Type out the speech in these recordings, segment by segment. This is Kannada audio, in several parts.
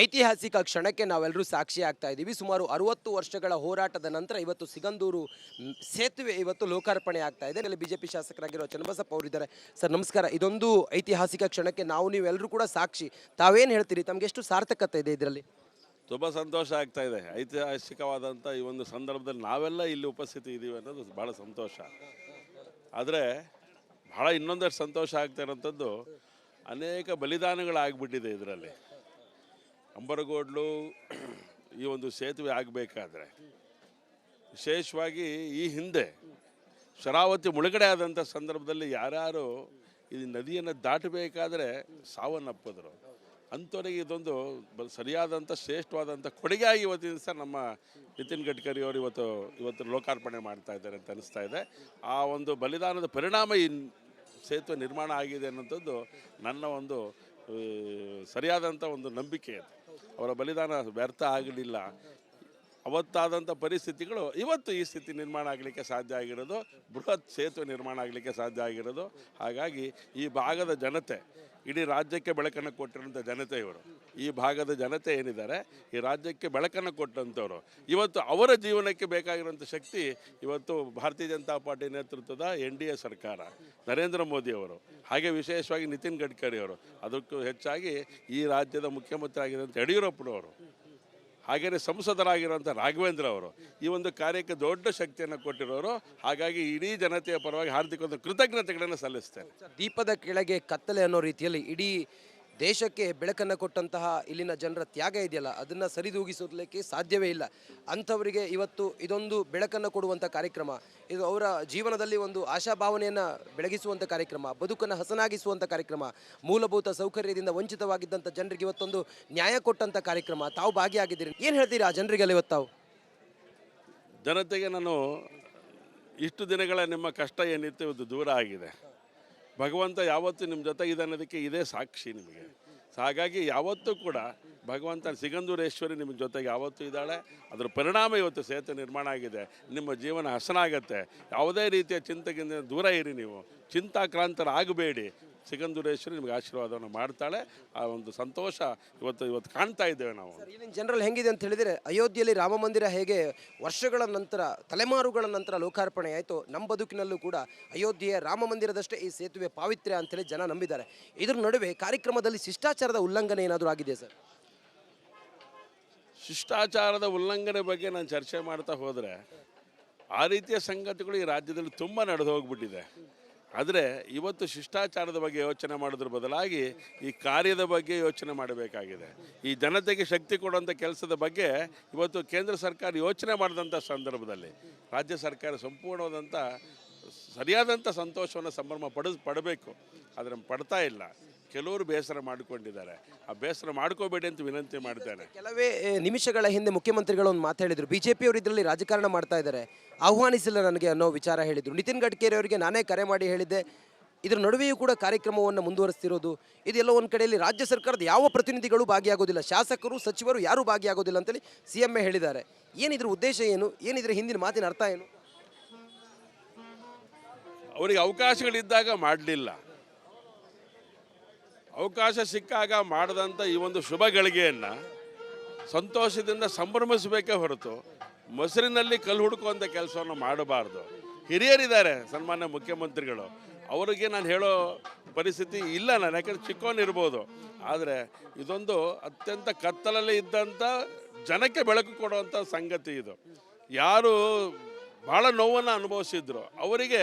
ಐತಿಹಾಸಿಕ ಕ್ಷಣಕ್ಕೆ ನಾವೆಲ್ಲರೂ ಸಾಕ್ಷಿ ಆಗ್ತಾ ಇದ್ದೀವಿ. ಸುಮಾರು 60 ವರ್ಷಗಳ ಹೋರಾಟದ ನಂತರ ಇವತ್ತು ಸಿಗಂದೂರು ಸೇತುವೆ ಇವತ್ತು ಲೋಕಾರ್ಪಣೆ ಆಗ್ತಾ ಇದೆ. ಇಲ್ಲಿ ಬಿಜೆಪಿ ಶಾಸಕರಾಗಿರೋ ಚನ್ನಬಸಪ್ಪ ಅವರಿದ್ದಾರೆ. ಸರ್ ನಮಸ್ಕಾರ. ಇದೊಂದು ಐತಿಹಾಸಿಕ ಕ್ಷಣಕ್ಕೆ ನೀವೆಲ್ಲರೂ ಕೂಡ ಸಾಕ್ಷಿ. ತಾವೇನು ಹೇಳ್ತೀರಿ? ತಮಗೆ ಎಷ್ಟು ಸಾರ್ಥಕತೆ ಇದೆ ಇದರಲ್ಲಿ? ತುಂಬ ಸಂತೋಷ ಆಗ್ತಾ ಇದೆ. ಐತಿಹಾಸಿಕವಾದಂಥ ಈ ಒಂದು ಸಂದರ್ಭದಲ್ಲಿ ನಾವೆಲ್ಲ ಇಲ್ಲಿ ಉಪಸ್ಥಿತಿ ಇದ್ದೀವಿ ಅನ್ನೋದು ಭಾಳ ಸಂತೋಷ. ಆದರೆ ಭಾಳ ಇನ್ನೊಂದಷ್ಟು ಸಂತೋಷ ಆಗ್ತಾ ಇರೋಂಥದ್ದು ಅನೇಕ ಬಲಿದಾನಗಳಾಗ್ಬಿಟ್ಟಿದೆ ಇದರಲ್ಲಿ. ಅಂಬರಗೋಡ್ಲು ಈ ಒಂದು ಸೇತುವೆ ಆಗಬೇಕಾದ್ರೆ ವಿಶೇಷವಾಗಿ ಈ ಹಿಂದೆ ಶರಾವತಿ ಮುಳುಗಡೆ ಆದಂಥ ಸಂದರ್ಭದಲ್ಲಿ ಯಾರ್ಯಾರು ಈ ನದಿಯನ್ನು ದಾಟಬೇಕಾದ್ರೆ ಸಾವನ್ನಪ್ಪಿದ್ರು. ಅಂಥವರಿಗೆ ಇದೊಂದು ಸರಿಯಾದಂಥ ಶ್ರೇಷ್ಠವಾದಂಥ ಕೊಡುಗೆಯಾಗಿ ಇವತ್ತಿನ ದಿವಸ ನಮ್ಮ ನಿತಿನ್ ಗಡ್ಕರಿ ಅವರು ಇವತ್ತು ಲೋಕಾರ್ಪಣೆ ಮಾಡ್ತಾ ಇದ್ದಾರೆ ಅಂತ ಅನಿಸ್ತಾ ಇದೆ. ಆ ಒಂದು ಬಲಿದಾನದ ಪರಿಣಾಮ ಈ ಸೇತುವೆ ನಿರ್ಮಾಣ ಆಗಿದೆ ಅನ್ನೋಂಥದ್ದು ನನ್ನ ಒಂದು ಸರಿಯಾದಂಥ ಒಂದು ನಂಬಿಕೆ. ಅವರ ಬಲಿದಾನ ವ್ಯರ್ಥ ಆಗಲಿಲ್ಲ. ಅವತ್ತಾದಂಥ ಪರಿಸ್ಥಿತಿಗಳು ಇವತ್ತು ಈ ಸ್ಥಿತಿ ನಿರ್ಮಾಣ ಆಗಲಿಕ್ಕೆ ಸಾಧ್ಯ ಆಗಿರೋದು, ಬೃಹತ್ ಸೇತುವೆ ನಿರ್ಮಾಣ ಆಗಲಿಕ್ಕೆ ಸಾಧ್ಯ ಆಗಿರೋದು. ಹಾಗಾಗಿ ಈ ಭಾಗದ ಜನತೆ, ಇಡೀ ರಾಜ್ಯಕ್ಕೆ ಬೆಳಕನ್ನು ಕೊಟ್ಟಿರೋಂಥ ಜನತೆ ಇವರು. ಈ ಭಾಗದ ಜನತೆ ಏನಿದ್ದಾರೆ ಈ ರಾಜ್ಯಕ್ಕೆ ಬೆಳಕನ್ನು ಕೊಟ್ಟಂಥವ್ರು. ಇವತ್ತು ಅವರ ಜೀವನಕ್ಕೆ ಬೇಕಾಗಿರೋಂಥ ಶಕ್ತಿ ಇವತ್ತು ಭಾರತೀಯ ಜನತಾ ಪಾರ್ಟಿ ನೇತೃತ್ವದ NDA ಸರ್ಕಾರ, ನರೇಂದ್ರ ಮೋದಿ ಅವರು, ಹಾಗೆ ವಿಶೇಷವಾಗಿ ನಿತಿನ್ ಗಡ್ಕರಿ ಅವರು, ಅದಕ್ಕೂ ಹೆಚ್ಚಾಗಿ ಈ ರಾಜ್ಯದ ಮುಖ್ಯಮಂತ್ರಿ ಆಗಿರೋಂಥ ಯಡಿಯೂರಪ್ಪನವರು, ಹಾಗೆಯೇ ಸಂಸದರಾಗಿರುವಂಥ ರಾಘವೇಂದ್ರ ಅವರು ಈ ಒಂದು ಕಾರ್ಯಕ್ಕೆ ದೊಡ್ಡ ಶಕ್ತಿಯನ್ನು ಕೊಟ್ಟಿರೋರು. ಹಾಗಾಗಿ ಇಡೀ ಜನತೆಯ ಪರವಾಗಿ ಹಾರ್ದಿಕ ಕೃತಜ್ಞತೆಗಳನ್ನು ಸಲ್ಲಿಸ್ತೇನೆ. ದೀಪದ ಕೆಳಗೆ ಕತ್ತಲೆ ಅನ್ನೋ ರೀತಿಯಲ್ಲಿ ಇಡೀ ದೇಶಕ್ಕೆ ಬೆಳಕನ್ನು ಕೊಟ್ಟಂತಹ ಇಲ್ಲಿನ ಜನರ ತ್ಯಾಗ ಇದೆಯಲ್ಲ, ಅದನ್ನು ಸರಿದೂಗಿಸೋದಕ್ಕೆ ಸಾಧ್ಯವೇ ಇಲ್ಲ. ಅಂಥವರಿಗೆ ಇವತ್ತು ಇದೊಂದು ಬೆಳಕನ್ನು ಕೊಡುವಂಥ ಕಾರ್ಯಕ್ರಮ, ಇದು ಅವರ ಜೀವನದಲ್ಲಿ ಒಂದು ಆಶಾಭಾವನೆಯನ್ನು ಬೆಳಗಿಸುವಂಥ ಕಾರ್ಯಕ್ರಮ, ಬದುಕನ್ನು ಹಸನಾಗಿಸುವಂಥ ಕಾರ್ಯಕ್ರಮ, ಮೂಲಭೂತ ಸೌಕರ್ಯದಿಂದ ವಂಚಿತವಾಗಿದ್ದಂಥ ಜನರಿಗೆ ಇವತ್ತೊಂದು ನ್ಯಾಯ ಕೊಟ್ಟಂಥ ಕಾರ್ಯಕ್ರಮ. ತಾವು ಭಾಗಿಯಾಗಿದ್ದೀರಿ, ಏನು ಹೇಳ್ತೀರಿ ಆ ಜನರಿಗೆಲ್ಲ ಇವತ್ತು ತಾವು? ಜನತೆಗೆ ನಾನು ಇಷ್ಟು ದಿನಗಳ ನಿಮ್ಮ ಕಷ್ಟ ಏನಿತ್ತು ಇವತ್ತು ದೂರ ಆಗಿದೆ. ಭಗವಂತ ಯಾವತ್ತೂ ನಿಮ್ಮ ಜೊತೆಗಿದೆ ಅನ್ನೋದಕ್ಕೆ ಇದೇ ಸಾಕ್ಷಿ ನಿಮಗೆ. ಹಾಗಾಗಿ ಯಾವತ್ತೂ ಕೂಡ ಭಗವಂತ ಸಿಗಂದೂರೇಶ್ವರಿ ನಿಮ್ಮ ಜೊತೆಗೆ ಯಾವತ್ತೂ ಇದ್ದಾಳೆ. ಅದರ ಪರಿಣಾಮ ಇವತ್ತು ಸೇತುವೆ ನಿರ್ಮಾಣ ಆಗಿದೆ. ನಿಮ್ಮ ಜೀವನ ಹಸನಾಗತ್ತೆ. ಯಾವುದೇ ರೀತಿಯ ಚಿಂತೆಗಿಂತ ದೂರ ಇರಿ, ನೀವು ಚಿಂತಾಕ್ರಾಂತರಾಗಬೇಡಿ. ಸಿಗಂದೂರೇಶ್ವರಿ ನಿಮಗೆ ಆಶೀರ್ವಾದವನ್ನು ಮಾಡ್ತಾಳೆ. ಆ ಒಂದು ಸಂತೋಷ ಇವತ್ತು ಕಾಣ್ತಾ ಇದ್ದೇವೆ ನಾವು. ಇಲ್ಲಿನ ಜನರಲ್ಲಿ ಹೆಂಗಿದೆ ಅಂತ ಹೇಳಿದರೆ, ಅಯೋಧ್ಯೆಯಲ್ಲಿ ರಾಮ ಮಂದಿರ ಹೇಗೆ ವರ್ಷಗಳ ನಂತರ, ತಲೆಮಾರುಗಳ ನಂತರ ಲೋಕಾರ್ಪಣೆ ಆಯಿತು, ನಮ್ಮ ಬದುಕಿನಲ್ಲೂ ಕೂಡ ಅಯೋಧ್ಯೆಯ ರಾಮ ಮಂದಿರದಷ್ಟೇ ಈ ಸೇತುವೆ ಪಾವಿತ್ರ್ಯ ಅಂತೇಳಿ ಜನ ನಂಬಿದ್ದಾರೆ. ಇದ್ರ ನಡುವೆ ಕಾರ್ಯಕ್ರಮದಲ್ಲಿ ಶಿಷ್ಟಾಚಾರದ ಉಲ್ಲಂಘನೆ ಏನಾದರೂ ಆಗಿದೆ ಸರ್? ಶಿಷ್ಟಾಚಾರದ ಉಲ್ಲಂಘನೆ ಬಗ್ಗೆ ನಾನು ಚರ್ಚೆ ಮಾಡ್ತಾ ಹೋದರೆ ಆ ರೀತಿಯ ಸಂಗತಿಗಳು ಈ ರಾಜ್ಯದಲ್ಲಿ ತುಂಬ ನಡೆದು ಹೋಗ್ಬಿಟ್ಟಿದೆ. ಆದರೆ ಇವತ್ತು ಶಿಷ್ಟಾಚಾರದ ಬಗ್ಗೆ ಯೋಚನೆ ಮಾಡೋದ್ರ ಬದಲಾಗಿ ಈ ಕಾರ್ಯದ ಬಗ್ಗೆ ಯೋಚನೆ ಮಾಡಬೇಕಾಗಿದೆ. ಈ ಜನತೆಗೆ ಶಕ್ತಿ ಕೊಡುವಂಥ ಕೆಲಸದ ಬಗ್ಗೆ ಇವತ್ತು ಕೇಂದ್ರ ಸರ್ಕಾರ ಯೋಚನೆ ಮಾಡಿದಂಥ ಸಂದರ್ಭದಲ್ಲಿ ರಾಜ್ಯ ಸರ್ಕಾರ ಸಂಪೂರ್ಣವಾದಂಥ ಸರಿಯಾದಂಥ ಸಂತೋಷವನ್ನು ಸಂಭ್ರಮ ಪಡಬೇಕು. ಆದರೆ ಪಡ್ತಾ ಇಲ್ಲ. ಕೆಲವರು ಬೇಸರ ಮಾಡಿಕೊಂಡಿದ್ದಾರೆ. ಆ ಬೇಸರ ಮಾಡ್ಕೋಬೇಡಿ ಅಂತ ವಿನಂತಿ ಮಾಡ್ತೇನೆ. ಕೆಲವೇ ನಿಮಿಷಗಳ ಹಿಂದೆ ಮುಖ್ಯಮಂತ್ರಿಗಳು ಒಂದು ಮಾತಾಡಿದರು, ಬಿಜೆಪಿಯವರು ಇದರಲ್ಲಿ ರಾಜಕಾರಣ ಮಾಡ್ತಾ ಇದ್ದಾರೆ, ಆಹ್ವಾನಿಸಿಲ್ಲ ನನಗೆ ಅನ್ನೋ ವಿಚಾರ ಹೇಳಿದರು. ನಿತಿನ್ ಗಡ್ಕರಿ ಅವರಿಗೆ ನಾನೇ ಕರೆ ಮಾಡಿ ಹೇಳಿದ್ದೆ. ಇದರ ನಡುವೆಯೂ ಕೂಡ ಕಾರ್ಯಕ್ರಮವನ್ನು ಮುಂದುವರಿಸ್ತಿರೋದು, ಇದೆಲ್ಲ ಒಂದು ಕಡೆಯಲ್ಲಿ ರಾಜ್ಯ ಸರ್ಕಾರದ ಯಾವ ಪ್ರತಿನಿಧಿಗಳು ಭಾಗಿಯಾಗೋದಿಲ್ಲ, ಶಾಸಕರು ಸಚಿವರು ಯಾರೂ ಭಾಗಿಯಾಗೋದಿಲ್ಲ ಅಂತೇಳಿ CM ಹೇಳಿದ್ದಾರೆ. ಏನಿದ್ರ ಉದ್ದೇಶ ಏನು? ಏನಿದ್ರ ಹಿಂದಿನ ಮಾತಿನ ಅರ್ಥ ಏನು? ಅವರಿಗೆ ಅವಕಾಶಗಳಿದ್ದಾಗ ಮಾಡಲಿಲ್ಲ, ಅವಕಾಶ ಸಿಕ್ಕಾಗ ಮಾಡಿದಂಥ ಈ ಒಂದು ಶುಭ ಗಳಿಗೆಯನ್ನು ಸಂತೋಷದಿಂದ ಸಂಭ್ರಮಿಸಬೇಕೇ ಹೊರತು ಮೊಸರಿನಲ್ಲಿ ಕಲ್ಲು ಹುಡುಕುವಂಥ ಕೆಲಸವನ್ನು ಮಾಡಬಾರ್ದು. ಹಿರಿಯರಿದ್ದಾರೆ ಸನ್ಮಾನ್ಯ ಮುಖ್ಯಮಂತ್ರಿಗಳು, ಅವರಿಗೆ ನಾನು ಹೇಳೋ ಪರಿಸ್ಥಿತಿ ಇಲ್ಲ ನಾನು, ಯಾಕಂದರೆ ಚಿಕ್ಕವನಿರ್ಬೋದು. ಆದರೆ ಇದೊಂದು ಅತ್ಯಂತ ಕತ್ತಲಲ್ಲಿ ಇದ್ದಂಥ ಜನಕ್ಕೆ ಬೆಳಕು ಕೊಡುವಂಥ ಸಂಗತಿ ಇದು. ಯಾರು ಭಾಳ ನೋವನ್ನು ಅನುಭವಿಸಿದ್ರು ಅವರಿಗೆ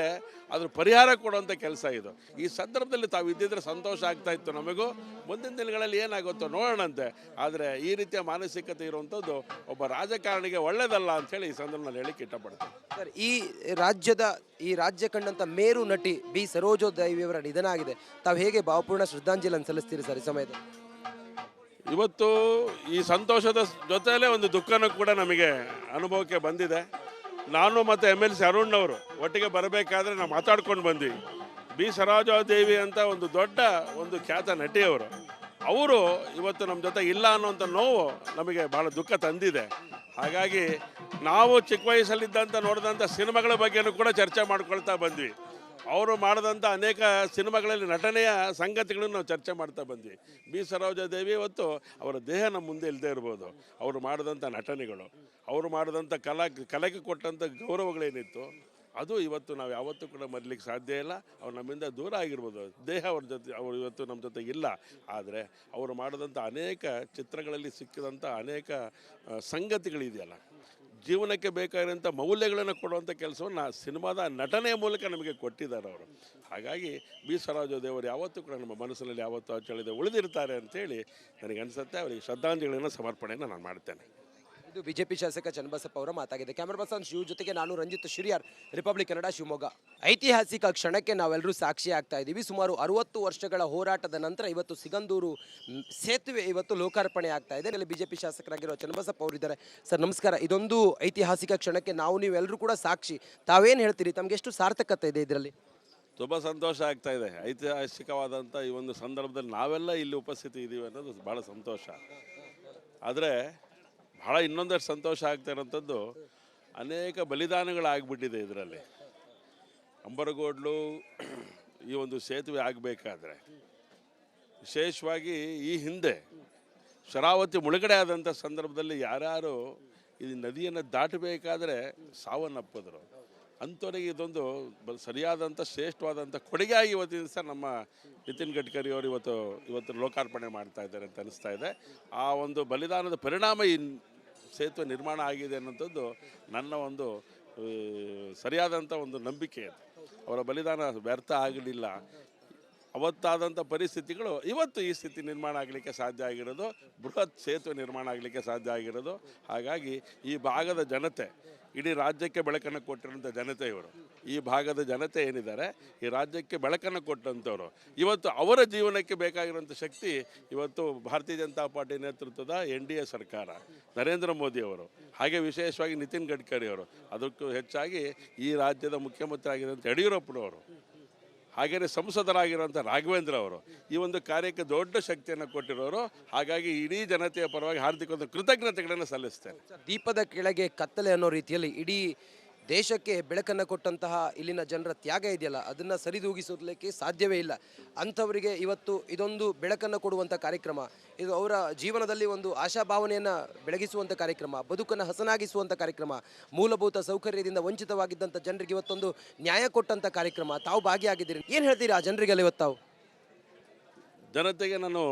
ಅದ್ರ ಪರಿಹಾರ ಕೊಡುವಂಥ ಕೆಲಸ ಇದು. ಈ ಸಂದರ್ಭದಲ್ಲಿ ತಾವು ಇದ್ದಿದ್ರೆ ಸಂತೋಷ ಆಗ್ತಾ ಇತ್ತು ನಮಗೂ. ಮುಂದಿನ ದಿನಗಳಲ್ಲಿ ಏನಾಗುತ್ತೋ ನೋಡೋಣಂತೆ. ಆದರೆ ಈ ರೀತಿಯ ಮಾನಸಿಕತೆ ಇರುವಂಥದ್ದು ಒಬ್ಬ ರಾಜಕಾರಣಿಗೆ ಒಳ್ಳೆಯದಲ್ಲ ಅಂಥೇಳಿ ಈ ಸಂದರ್ಭದಲ್ಲಿ ಹೇಳಿಕ್ಕೆ ಇಷ್ಟಪಡ್ತೀನಿ. ಸರ್, ಈ ರಾಜ್ಯ ಕಂಡಂಥ ಮೇರು ನಟಿ B. ಸರೋಜಾದೇವಿಯವರ ನಿಧನ ಆಗಿದೆ. ತಾವು ಹೇಗೆ ಭಾವಪೂರ್ಣ ಶ್ರದ್ಧಾಂಜಲಿಯನ್ನು ಸಲ್ಲಿಸ್ತೀರಿ ಸರ್ ಈ ಸಮಯದಲ್ಲಿ? ಇವತ್ತು ಈ ಸಂತೋಷದ ಜೊತೆಯಲ್ಲೇ ಒಂದು ದುಃಖನೂ ಕೂಡ ನಮಗೆ ಅನುಭವಕ್ಕೆ ಬಂದಿದೆ. ನಾನು ಮತ್ತು MLC ಅರುಣ್ ಅವರು ಒಟ್ಟಿಗೆ ಬರಬೇಕಾದ್ರೆ ನಾವು ಮಾತಾಡ್ಕೊಂಡು ಬಂದ್ವಿ. B. ಸರೋಜಾದೇವಿ ಅಂತ ಒಂದು ದೊಡ್ಡ ಒಂದು ಖ್ಯಾತ ನಟಿಯವರು, ಅವರು ಇವತ್ತು ನಮ್ಮ ಜೊತೆ ಇಲ್ಲ ಅನ್ನೋಂಥ ನೋವು ನಮಗೆ ಭಾಳ ದುಃಖ ತಂದಿದೆ. ಹಾಗಾಗಿ ನಾವು ಚಿಕ್ಕ ವಯಸ್ಸಲ್ಲಿದ್ದಂಥ ನೋಡಿದಂಥ ಸಿನಿಮಾಗಳ ಬಗ್ಗೆನೂ ಕೂಡ ಚರ್ಚೆ ಮಾಡ್ಕೊಳ್ತಾ ಬಂದ್ವಿ. ಅವರು ಮಾಡಿದಂಥ ಅನೇಕ ಸಿನಿಮಾಗಳಲ್ಲಿ ನಟನೆಯ ಸಂಗತಿಗಳನ್ನು ನಾವು ಚರ್ಚೆ ಮಾಡ್ತಾ ಬಂದ್ವಿ. ಬಿ ಸರೋಜಾದೇವಿ ಇವತ್ತು ಅವರ ದೇಹ ನಮ್ಮ ಮುಂದೆ ಇಲ್ಲದೆ ಇರ್ಬೋದು, ಅವರು ಮಾಡಿದಂಥ ನಟನೆಗಳು, ಅವರು ಮಾಡಿದಂಥ ಕಲೆಗೆ ಕೊಟ್ಟಂಥ ಗೌರವಗಳೇನಿತ್ತು ಅದು ಇವತ್ತು ನಾವು ಯಾವತ್ತೂ ಕೂಡ ಮರೀಲಿಕ್ಕೆ ಸಾಧ್ಯ ಇಲ್ಲ. ಅವ್ರು ನಮ್ಮಿಂದ ದೂರ ಆಗಿರ್ಬೋದು, ದೇಹ ಅವ್ರ ಜೊತೆ ಅವರು ಇವತ್ತು ನಮ್ಮ ಜೊತೆಗೆ ಇಲ್ಲ. ಆದರೆ ಅವರು ಮಾಡಿದಂಥ ಅನೇಕ ಚಿತ್ರಗಳಲ್ಲಿ ಸಿಕ್ಕಿದಂಥ ಅನೇಕ ಸಂಗತಿಗಳಿದೆಯಲ್ಲ, ಜೀವನಕ್ಕೆ ಬೇಕಾಗಿರೋಂಥ ಮೌಲ್ಯಗಳನ್ನು ಕೊಡುವಂಥ ಕೆಲಸವನ್ನು ಸಿನಿಮಾದ ನಟನೆಯ ಮೂಲಕ ನಮಗೆ ಕೊಟ್ಟಿದ್ದಾರೆ ಅವರು. ಹಾಗಾಗಿ ಬಿ ಸರೋಜಾದೇವರು ಯಾವತ್ತೂ ಕೂಡ ನಮ್ಮ ಮನಸ್ಸಿನಲ್ಲಿ ಯಾವತ್ತೂ ಅಚ್ಚಳಿದೆ ಉಳಿದಿರ್ತಾರೆ ಅಂತೇಳಿ ನನಗೆ ಅನಿಸುತ್ತೆ. ಅವರಿಗೆ ಶ್ರದ್ಧಾಂಜಲಿಗಳನ್ನು ಸಮರ್ಪಣೆಯನ್ನು ನಾನು ಮಾಡ್ತೇನೆ. ಇದು ಬಿಜೆಪಿ ಶಾಸಕ ಚನ್ನಬಸಪ್ಪ ಅವರ ಮಾತಾಗಿದೆ. ಕ್ಯಾಮರಾ ಪರ್ಸನ್ ಶಿವ ಜೊತೆಗೆ ನಾನು ರಂಜಿತ್ ಶಿರಿಯಾರ್, ರಿಪಬ್ಲಿಕ್ ಕನ್ನಡ, ಶಿವಮೊಗ್ಗ. ಐತಿಹಾಸಿಕ ಕ್ಷಣಕ್ಕೆ ನಾವೆಲ್ಲರೂ ಸಾಕ್ಷಿ ಆಗ್ತಾ ಇದ್ದೀವಿ. ಸುಮಾರು 60 ವರ್ಷಗಳ ಹೋರಾಟದ ನಂತರ ಇವತ್ತು ಸಿಗಂದೂರು ಸೇತುವೆ ಇವತ್ತು ಲೋಕಾರ್ಪಣೆ ಆಗ್ತಾ ಇದೆ. ಇಲ್ಲಿ ಬಿಜೆಪಿ ಶಾಸಕರಾಗಿರೋ ಚನ್ನಬಸಪ್ಪ ಅವರಿದ್ದಾರೆ. ಸರ್ ನಮಸ್ಕಾರ. ಇದೊಂದು ಐತಿಹಾಸಿಕ ಕ್ಷಣಕ್ಕೆ ನೀವೆಲ್ಲರೂ ಕೂಡ ಸಾಕ್ಷಿ. ತಾವೇನು ಹೇಳ್ತೀರಿ? ತಮಗೆ ಎಷ್ಟು ಸಾರ್ಥಕತೆ ಇದೆ ಇದರಲ್ಲಿ? ತುಂಬ ಸಂತೋಷ ಆಗ್ತಾ ಇದೆ. ಐತಿಹಾಸಿಕವಾದಂಥ ಈ ಒಂದು ಸಂದರ್ಭದಲ್ಲಿ ನಾವೆಲ್ಲ ಇಲ್ಲಿ ಉಪಸ್ಥಿತಿ ಇದ್ದೀವಿ ಅನ್ನೋದು ಭಾಳ ಸಂತೋಷ. ಆದರೆ ಭಾಳ ಇನ್ನೊಂದಷ್ಟು ಸಂತೋಷ ಆಗ್ತಾ ಇರೋಂಥದ್ದು ಅನೇಕ ಬಲಿದಾನಗಳಾಗ್ಬಿಟ್ಟಿದೆ ಇದರಲ್ಲಿ. ಅಂಬರಗೋಡ್ಲು ಈ ಒಂದು ಸೇತುವೆ ಆಗಬೇಕಾದ್ರೆ ವಿಶೇಷವಾಗಿ ಈ ಹಿಂದೆ ಶರಾವತಿ ಮುಳುಗಡೆ ಆದಂಥ ಸಂದರ್ಭದಲ್ಲಿ ಯಾರ್ಯಾರು ಈ ನದಿಯನ್ನು ದಾಟಬೇಕಾದ್ರೆ ಸಾವನ್ನಪ್ಪಿದ್ರು, ಅಂಥವರಿಗೆ ಇದೊಂದು ಸರಿಯಾದಂಥ ಶ್ರೇಷ್ಠವಾದಂಥ ಕೊಡುಗೆಯಾಗಿ ಇವತ್ತಿನ ದಿವಸ ನಮ್ಮ ನಿತಿನ್ ಗಡ್ಕರಿ ಅವರು ಇವತ್ತು ಲೋಕಾರ್ಪಣೆ ಮಾಡ್ತಾ ಇದ್ದಾರೆ ಅಂತ ಅನಿಸ್ತಾ ಇದೆ. ಆ ಒಂದು ಬಲಿದಾನದ ಪರಿಣಾಮ ಈ ಸೇತುವೆ ನಿರ್ಮಾಣ ಆಗಿದೆ ಅನ್ನೋಂಥದ್ದು ನನ್ನ ಒಂದು ಸರಿಯಾದಂಥ ಒಂದು ನಂಬಿಕೆ ಅದು. ಅವರ ಬಲಿದಾನ ವ್ಯರ್ಥ ಆಗಲಿಲ್ಲ. ಅವತ್ತಾದಂಥ ಪರಿಸ್ಥಿತಿಗಳು ಇವತ್ತು ಈ ಸ್ಥಿತಿ ನಿರ್ಮಾಣ ಆಗಲಿಕ್ಕೆ ಸಾಧ್ಯ ಆಗಿರೋದು, ಬೃಹತ್ ಸೇತುವೆ ನಿರ್ಮಾಣ ಆಗಲಿಕ್ಕೆ ಸಾಧ್ಯ ಆಗಿರೋದು. ಹಾಗಾಗಿ ಈ ಭಾಗದ ಜನತೆ, ಇಡೀ ರಾಜ್ಯಕ್ಕೆ ಬೆಳಕನ್ನು ಕೊಟ್ಟಿರೋಂಥ ಜನತೆ ಇವರು. ಈ ಭಾಗದ ಜನತೆ ಏನಿದ್ದಾರೆ, ಈ ರಾಜ್ಯಕ್ಕೆ ಬೆಳಕನ್ನು ಕೊಟ್ಟಂಥವ್ರು. ಇವತ್ತು ಅವರ ಜೀವನಕ್ಕೆ ಬೇಕಾಗಿರುವಂಥ ಶಕ್ತಿ ಇವತ್ತು ಭಾರತೀಯ ಜನತಾ ಪಾರ್ಟಿ ನೇತೃತ್ವದ NDA ಸರ್ಕಾರ, ನರೇಂದ್ರ ಮೋದಿಯವರು, ಹಾಗೆ ವಿಶೇಷವಾಗಿ ನಿತಿನ್ ಗಡ್ಕರಿ ಅವರು, ಅದಕ್ಕೂ ಹೆಚ್ಚಾಗಿ ಈ ರಾಜ್ಯದ ಮುಖ್ಯಮಂತ್ರಿ ಆಗಿರುವಂಥ ಯಡಿಯೂರಪ್ಪನವರು, ಹಾಗೆಯೇ ಸಂಸದರಾಗಿರುವಂಥ ರಾಘವೇಂದ್ರ ಅವರು ಈ ಒಂದು ಕಾರ್ಯಕ್ಕೆ ದೊಡ್ಡ ಶಕ್ತಿಯನ್ನು ಕೊಟ್ಟಿರೋರು. ಹಾಗಾಗಿ ಇಡೀ ಜನತೆಯ ಪರವಾಗಿ ಹಾರ್ದಿಕ ಕೃತಜ್ಞತೆಗಳನ್ನು ಸಲ್ಲಿಸ್ತೇನೆ. ದೀಪದ ಕೆಳಗೆ ಕತ್ತಲೆ ಅನ್ನೋ ರೀತಿಯಲ್ಲಿ ಇಡೀ ದೇಶಕ್ಕೆ ಬೆಳಕನ್ನು ಕೊಟ್ಟಂತಹ ಇಲ್ಲಿನ ಜನರ ತ್ಯಾಗ ಇದೆಯಲ್ಲ, ಅದನ್ನು ಸರಿದೂಗಿಸಲಿಕ್ಕೆ ಸಾಧ್ಯವೇ ಇಲ್ಲ. ಅಂಥವರಿಗೆ ಇವತ್ತು ಇದೊಂದು ಬೆಳಕನ್ನು ಕೊಡುವಂಥ ಕಾರ್ಯಕ್ರಮ, ಇದು ಅವರ ಜೀವನದಲ್ಲಿ ಒಂದು ಆಶಾಭಾವನೆಯನ್ನು ಬೆಳಗಿಸುವಂಥ ಕಾರ್ಯಕ್ರಮ, ಬದುಕನ್ನು ಹಸನಾಗಿಸುವಂಥ ಕಾರ್ಯಕ್ರಮ, ಮೂಲಭೂತ ಸೌಕರ್ಯದಿಂದ ವಂಚಿತವಾಗಿದ್ದಂಥ ಜನರಿಗೆ ಇವತ್ತೊಂದು ನ್ಯಾಯ ಕೊಟ್ಟಂಥ ಕಾರ್ಯಕ್ರಮ. ತಾವು ಭಾಗಿಯಾಗಿದ್ದೀರಿ, ಏನು ಹೇಳ್ತೀರಿ ಆ ಜನರಿಗೆಲ್ಲ ಇವತ್ತು ತಾವು? ಜನತೆಗೆ ನಾನು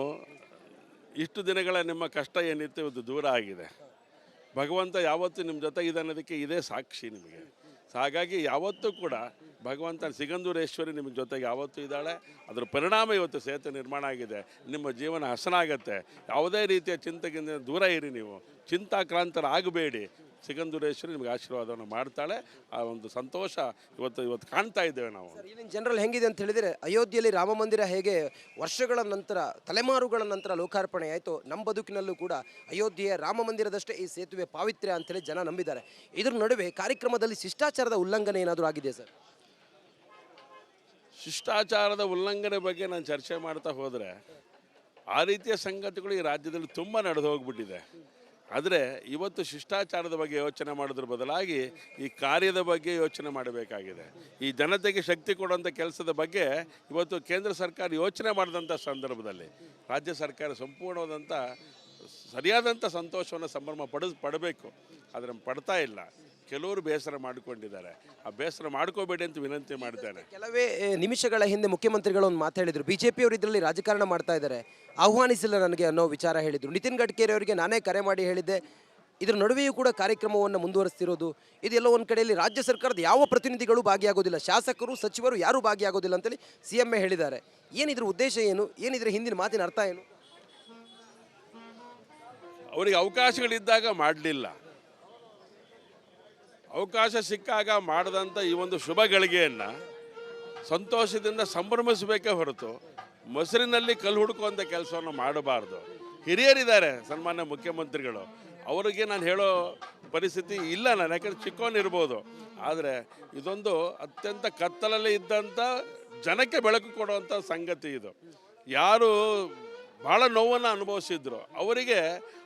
ಇಷ್ಟು ದಿನಗಳ ನಿಮ್ಮ ಕಷ್ಟ ಏನಿತ್ತು ಇವತ್ತು ದೂರ ಆಗಿದೆ. ಭಗವಂತ ಯಾವತ್ತೂ ನಿಮ್ಮ ಜೊತೆಗಿದೆ ಅನ್ನೋದಕ್ಕೆ ಇದೇ ಸಾಕ್ಷಿ ನಿಮಗೆ. ಹಾಗಾಗಿ ಯಾವತ್ತೂ ಕೂಡ ಭಗವಂತ ಸಿಗಂದೂರೇಶ್ವರಿ ನಿಮ್ಮ ಜೊತೆಗೆ ಯಾವತ್ತೂ ಇದ್ದಾಳೆ. ಅದರ ಪರಿಣಾಮ ಇವತ್ತು ಸೇತುವೆ ನಿರ್ಮಾಣ ಆಗಿದೆ. ನಿಮ್ಮ ಜೀವನ ಹಸನಾಗತ್ತೆ. ಯಾವುದೇ ರೀತಿಯ ಚಿಂತೆಗಿಂತ ದೂರ ಇರಿ, ನೀವು ಚಿಂತಾಕ್ರಾಂತರ ಆಗಬೇಡಿ. ಸಿಗಂದೂರೇಶ್ವರಿ ನಿಮಗೆ ಆಶೀರ್ವಾದವನ್ನು ಮಾಡ್ತಾಳೆ. ಆ ಒಂದು ಸಂತೋಷ ಇವತ್ತು ಕಾಣ್ತಾ ಇದ್ದೇವೆ ನಾವು. ಇಲ್ಲಿನ ಜನರಲ್ಲಿ ಹೆಂಗಿದೆ ಅಂತ ಹೇಳಿದರೆ, ಅಯೋಧ್ಯೆಯಲ್ಲಿ ರಾಮ ಮಂದಿರ ಹೇಗೆ ವರ್ಷಗಳ ನಂತರ, ತಲೆಮಾರುಗಳ ನಂತರ ಲೋಕಾರ್ಪಣೆ ಆಯಿತು, ನಮ್ಮ ಬದುಕಿನಲ್ಲೂ ಕೂಡ ಅಯೋಧ್ಯೆಯ ರಾಮ ಮಂದಿರದಷ್ಟೇ ಈ ಸೇತುವೆ ಪಾವಿತ್ರ್ಯ ಅಂತೇಳಿ ಜನ ನಂಬಿದ್ದಾರೆ. ಇದರ ನಡುವೆ ಕಾರ್ಯಕ್ರಮದಲ್ಲಿ ಶಿಷ್ಟಾಚಾರದ ಉಲ್ಲಂಘನೆ ಏನಾದರೂ ಆಗಿದೆ ಸರ್? ಶಿಷ್ಟಾಚಾರದ ಉಲ್ಲಂಘನೆ ಬಗ್ಗೆ ನಾನು ಚರ್ಚೆ ಮಾಡ್ತಾ ಹೋದರೆ ಆ ರೀತಿಯ ಸಂಗತಿಗಳು ಈ ರಾಜ್ಯದಲ್ಲಿ ತುಂಬ ನಡೆದು ಹೋಗ್ಬಿಟ್ಟಿದೆ. ಆದರೆ ಇವತ್ತು ಶಿಷ್ಟಾಚಾರದ ಬಗ್ಗೆ ಯೋಚನೆ ಮಾಡೋದ್ರ ಬದಲಾಗಿ ಈ ಕಾರ್ಯದ ಬಗ್ಗೆ ಯೋಚನೆ ಮಾಡಬೇಕಾಗಿದೆ. ಈ ಜನತೆಗೆ ಶಕ್ತಿ ಕೊಡುವಂಥ ಕೆಲಸದ ಬಗ್ಗೆ ಇವತ್ತು ಕೇಂದ್ರ ಸರ್ಕಾರ ಯೋಚನೆ ಮಾಡಿದಂಥ ಸಂದರ್ಭದಲ್ಲಿ ರಾಜ್ಯ ಸರ್ಕಾರ ಸಂಪೂರ್ಣವಾದಂಥ ಸರಿಯಾದಂಥ ಸಂತೋಷವನ್ನು ಸಂಭ್ರಮ ಪಡಬೇಕು. ಆದರೆ ಪಡ್ತಾ ಇಲ್ಲ. ಕೆಲವರು ಬೇಸರ ಮಾಡಿಕೊಂಡಿದ್ದಾರೆ. ಆ ಬೇಸರ ಮಾಡ್ಕೋಬೇಡಿ ಅಂತ ವಿನಂತಿ ಮಾಡ್ತೇನೆ. ಕೆಲವೇ ನಿಮಿಷಗಳ ಹಿಂದೆ ಮುಖ್ಯಮಂತ್ರಿಗಳು ಒಂದು ಮಾತಾಡಿದರು, ಬಿಜೆಪಿಯವರು ಇದರಲ್ಲಿ ರಾಜಕಾರಣ ಮಾಡ್ತಾ ಇದ್ದಾರೆ, ಆಹ್ವಾನಿಸಿಲ್ಲ ನನಗೆ ಅನ್ನೋ ವಿಚಾರ ಹೇಳಿದರು. ನಿತಿನ್ ಗಡ್ಕರಿ ಅವರಿಗೆ ನಾನೇ ಕರೆ ಮಾಡಿ ಹೇಳಿದ್ದೆ. ಇದರ ನಡುವೆಯೂ ಕೂಡ ಕಾರ್ಯಕ್ರಮವನ್ನು ಮುಂದುವರಿಸ್ತಿರೋದು, ಇದೆಲ್ಲ ಒಂದು ಕಡೆಯಲ್ಲಿ ರಾಜ್ಯ ಸರ್ಕಾರದ ಯಾವ ಪ್ರತಿನಿಧಿಗಳು ಭಾಗಿಯಾಗೋದಿಲ್ಲ, ಶಾಸಕರು ಸಚಿವರು ಯಾರೂ ಭಾಗಿಯಾಗೋದಿಲ್ಲ ಅಂತೇಳಿ CM ಹೇಳಿದ್ದಾರೆ. ಏನಿದ್ರ ಉದ್ದೇಶ ಏನು? ಏನಿದ್ರ ಹಿಂದಿನ ಮಾತಿನ ಅರ್ಥ ಏನು? ಅವರಿಗೆ ಅವಕಾಶಗಳಿದ್ದಾಗ ಮಾಡಲಿಲ್ಲ, ಅವಕಾಶ ಸಿಕ್ಕಾಗ ಮಾಡಿದಂಥ ಈ ಒಂದು ಶುಭ ಗಳಿಗೆಯನ್ನು ಸಂತೋಷದಿಂದ ಸಂಭ್ರಮಿಸಬೇಕೇ ಹೊರತು ಮೊಸರಿನಲ್ಲಿ ಕಲ್ಲು ಹುಡುಕುವಂಥ ಕೆಲಸವನ್ನು ಮಾಡಬಾರ್ದು. ಹಿರಿಯರಿದ್ದಾರೆ ಸನ್ಮಾನ್ಯ ಮುಖ್ಯಮಂತ್ರಿಗಳು, ಅವರಿಗೆ ನಾನು ಹೇಳೋ ಪರಿಸ್ಥಿತಿ ಇಲ್ಲ ನಾನು, ಯಾಕಂದರೆ ಚಿಕ್ಕವನಿರ್ಬೋದು. ಆದರೆ ಇದೊಂದು ಅತ್ಯಂತ ಕತ್ತಲಲ್ಲಿ ಇದ್ದಂಥ ಜನಕ್ಕೆ ಬೆಳಕು ಕೊಡುವಂಥ ಸಂಗತಿ ಇದು. ಯಾರು ಭಾಳ ನೋವನ್ನು ಅನುಭವಿಸಿದ್ರು. ಅವರಿಗೆ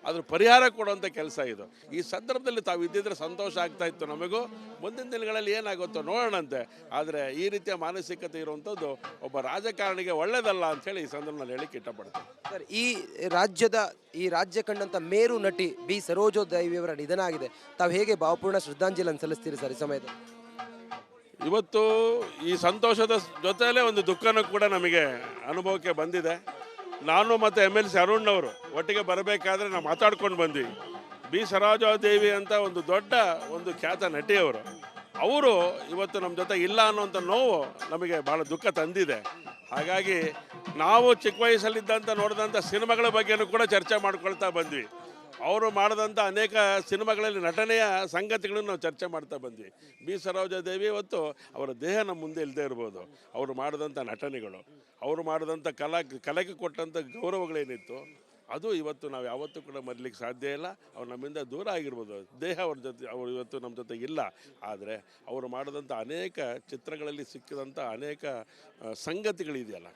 ಅದ್ರ ಪರಿಹಾರ ಕೊಡುವಂಥ ಕೆಲಸ ಇದು. ಈ ಸಂದರ್ಭದಲ್ಲಿ ತಾವು ಇದ್ದಿದ್ರೆ ಸಂತೋಷ ಆಗ್ತಾ ಇತ್ತು ನಮಗೂ. ಮುಂದಿನ ದಿನಗಳಲ್ಲಿ ಏನಾಗುತ್ತೋ ನೋಡೋಣಂತೆ. ಆದರೆ ಈ ರೀತಿಯ ಮಾನಸಿಕತೆ ಇರುವಂಥದ್ದು ಒಬ್ಬ ರಾಜಕಾರಣಿಗೆ ಒಳ್ಳೆಯದಲ್ಲ ಅಂಥೇಳಿ ಈ ಸಂದರ್ಭದಲ್ಲಿ ಹೇಳಿಕ್ಕೆ ಇಷ್ಟಪಡ್ತೀನಿ. ಸರ್, ಈ ರಾಜ್ಯ ಕಂಡಂತ ಮೇರು ನಟಿ ಬಿ ಸರೋಜಾದೇವಿಯವರ ನಿಧನ ಆಗಿದೆ. ತಾವು ಹೇಗೆ ಭಾವಪೂರ್ಣ ಶ್ರದ್ಧಾಂಜಲಿಯನ್ನು ಸಲ್ಲಿಸ್ತೀರಿ ಸರ್ ಈ ಸಮಯದಲ್ಲಿ? ಇವತ್ತು ಈ ಸಂತೋಷದ ಜೊತೆಯಲ್ಲೇ ಒಂದು ದುಃಖನೂ ಕೂಡ ನಮಗೆ ಅನುಭವಕ್ಕೆ ಬಂದಿದೆ. ನಾನು ಮತ್ತು MLC ಅರುಣ್ನವರು ಒಟ್ಟಿಗೆ ಬರಬೇಕಾದ್ರೆ ನಾವು ಮಾತಾಡ್ಕೊಂಡು ಬಂದ್ವಿ. ಬಿ ಸರೋಜಾದೇವಿ ಅಂತ ಒಂದು ದೊಡ್ಡ ಒಂದು ಖ್ಯಾತ ನಟಿಯವರು, ಅವರು ಇವತ್ತು ನಮ್ಮ ಜೊತೆ ಇಲ್ಲ ಅನ್ನೋಂಥ ನೋವು ನಮಗೆ ಭಾಳ ದುಃಖ ತಂದಿದೆ. ಹಾಗಾಗಿ ನಾವು ಚಿಕ್ಕ ವಯಸ್ಸಲ್ಲಿದ್ದಂಥ ನೋಡಿದಂಥ ಸಿನಿಮಾಗಳ ಬಗ್ಗೆನೂ ಕೂಡ ಚರ್ಚೆ ಮಾಡ್ಕೊಳ್ತಾ ಬಂದ್ವಿ. ಅವರು ಮಾಡಿದಂಥ ಅನೇಕ ಸಿನಿಮಾಗಳಲ್ಲಿ ನಟನೆಯ ಸಂಗತಿಗಳನ್ನು ನಾವು ಚರ್ಚೆ ಮಾಡ್ತಾ ಬಂದ್ವಿ. ಬಿ ಸರೋಜಾದೇವಿ ಇವತ್ತು ಅವರ ದೇಹ ನಮ್ಮ ಮುಂದೆ ಇಲ್ಲದೆ ಇರ್ಬೋದು, ಅವರು ಮಾಡಿದಂಥ ನಟನೆಗಳು, ಅವರು ಮಾಡಿದಂಥ ಕಲೆಗೆ ಕೊಟ್ಟಂಥ ಗೌರವಗಳೇನಿತ್ತು ಅದು ಇವತ್ತು ನಾವು ಯಾವತ್ತೂ ಕೂಡ ಮರೀಲಿಕ್ಕೆ ಸಾಧ್ಯ ಇಲ್ಲ. ಅವ್ರು ನಮ್ಮಿಂದ ದೂರ ಆಗಿರ್ಬೋದು, ದೇಹ ಅವ್ರ ಜೊತೆ ಅವರು ಇವತ್ತು ನಮ್ಮ ಜೊತೆ ಇಲ್ಲ. ಆದರೆ ಅವರು ಮಾಡಿದಂಥ ಅನೇಕ ಚಿತ್ರಗಳಲ್ಲಿ ಸಿಕ್ಕಿದಂಥ ಅನೇಕ ಸಂಗತಿಗಳಿದೆಯಲ್ಲ,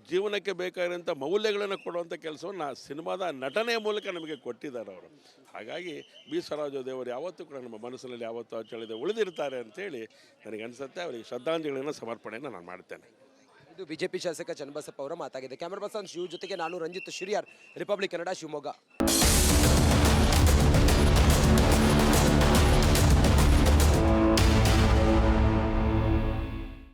ಜೀವನಕ್ಕೆ ಬೇಕಾಗಿರೋಂಥ ಮೌಲ್ಯಗಳನ್ನು ಕೊಡುವಂಥ ಕೆಲಸವನ್ನು ಸಿನಿಮಾದ ನಟನೆಯ ಮೂಲಕ ನಮಗೆ ಕೊಟ್ಟಿದ್ದಾರೆ ಅವರು. ಹಾಗಾಗಿ ಬಿ ಸರೋಜಾದೇವರು ಯಾವತ್ತೂ ಕೂಡ ನಮ್ಮ ಮನಸ್ಸಿನಲ್ಲಿ ಯಾವತ್ತೂ ಅಚ್ಚಳಿದೆ ಉಳಿದಿರ್ತಾರೆ ಅಂತೇಳಿ ನನಗನ್ಸುತ್ತೆ. ಅವರಿಗೆ ಶ್ರದ್ಧಾಂಜಲಿಗಳನ್ನು ಸಮರ್ಪಣೆಯನ್ನು ನಾನು ಮಾಡ್ತೇನೆ. ಇದು ಬಿಜೆಪಿ ಶಾಸಕ ಚನ್ನಬಸಪ್ಪ ಅವರ ಮಾತಾಗಿದೆ. ಕ್ಯಾಮರಾ ಪರ್ಸನ್ ಶಿವ್ ಜೊತೆಗೆ ನಾನು ರಂಜಿತ್ ಶಿರಿಯಾರ್, ರಿಪಬ್ಲಿಕ್ ಕನ್ನಡ, ಶಿವಮೊಗ್ಗ.